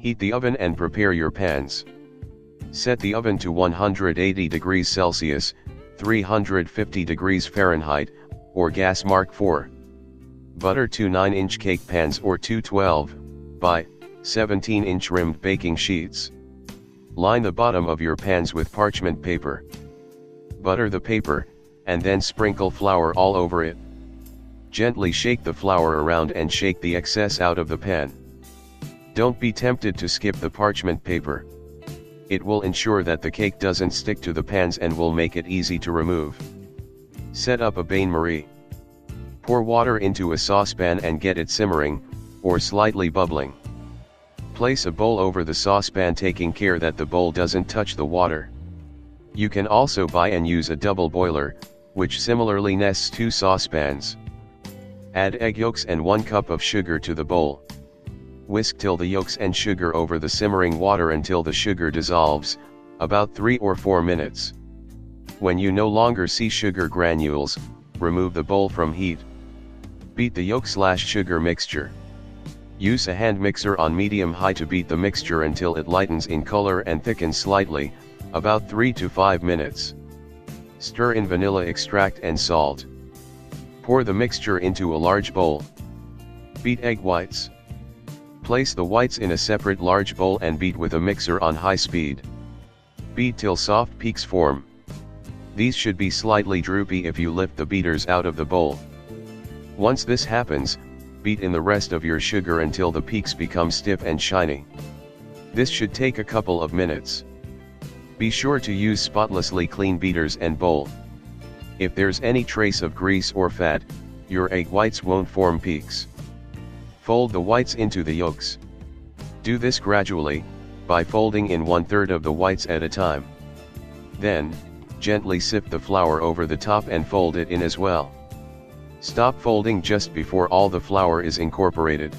Heat the oven and prepare your pans. Set the oven to 180 degrees Celsius, 350 degrees Fahrenheit, or gas mark 4. Butter 2 9-inch cake pans or 2 12 by 17-inch rimmed baking sheets. Line the bottom of your pans with parchment paper. Butter the paper, and then sprinkle flour all over it. Gently shake the flour around and shake the excess out of the pan. Don't be tempted to skip the parchment paper. It will ensure that the cake doesn't stick to the pans and will make it easy to remove. Set up a bain-marie. Pour water into a saucepan and get it simmering, or slightly bubbling. Place a bowl over the saucepan, taking care that the bowl doesn't touch the water. You can also buy and use a double boiler, which similarly nests 2 saucepans. Add egg yolks and 1 cup of sugar to the bowl. Whisk till the yolks and sugar over the simmering water until the sugar dissolves, about 3 or 4 minutes. When you no longer see sugar granules, remove the bowl from heat. Beat the yolk/sugar mixture. Use a hand mixer on medium-high to beat the mixture until it lightens in color and thickens slightly, about 3 to 5 minutes. Stir in vanilla extract and salt. Pour the mixture into a large bowl. Beat egg whites. Place the whites in a separate large bowl and beat with a mixer on high speed. Beat till soft peaks form. These should be slightly droopy if you lift the beaters out of the bowl. Once this happens, beat in the rest of your sugar until the peaks become stiff and shiny. This should take a couple of minutes. Be sure to use spotlessly clean beaters and bowl. If there's any trace of grease or fat, your egg whites won't form peaks. Fold the whites into the yolks. Do this gradually, by folding in 1/3 of the whites at a time. Then, gently sift the flour over the top and fold it in as well. Stop folding just before all the flour is incorporated.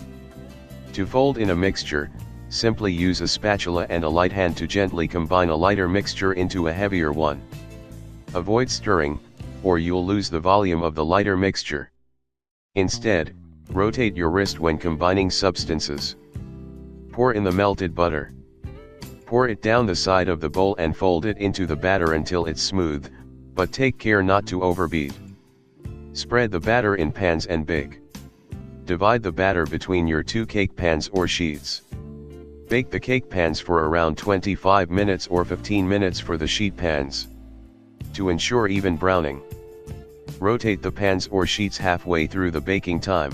To fold in a mixture, simply use a spatula and a light hand to gently combine a lighter mixture into a heavier one. Avoid stirring, or you'll lose the volume of the lighter mixture. Instead, rotate your wrist when combining substances. Pour in the melted butter. Pour it down the side of the bowl and fold it into the batter until it's smooth, but take care not to overbeat. Spread the batter in pans and bake. Divide the batter between your 2 cake pans or sheets. Bake the cake pans for around 25 minutes or 15 minutes for the sheet pans. To ensure even browning, rotate the pans or sheets halfway through the baking time.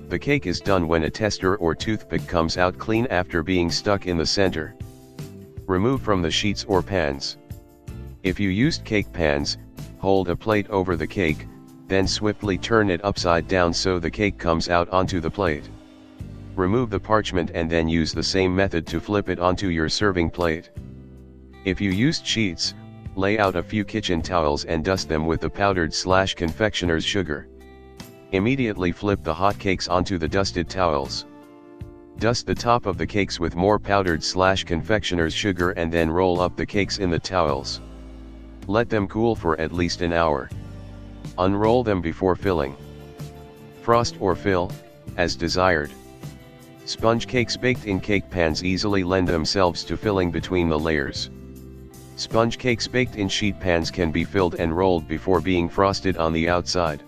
The cake is done when a tester or toothpick comes out clean after being stuck in the center. Remove from the sheets or pans. If you used cake pans, hold a plate over the cake, then swiftly turn it upside down so the cake comes out onto the plate. Remove the parchment and then use the same method to flip it onto your serving plate. If you used sheets, lay out a few kitchen towels and dust them with the powdered/confectioner's sugar. Immediately flip the hot cakes onto the dusted towels. Dust the top of the cakes with more powdered/confectioner's sugar and then roll up the cakes in the towels. Let them cool for at least an hour. Unroll them before filling. Frost or fill, as desired. Sponge cakes baked in cake pans easily lend themselves to filling between the layers. Sponge cakes baked in sheet pans can be filled and rolled before being frosted on the outside.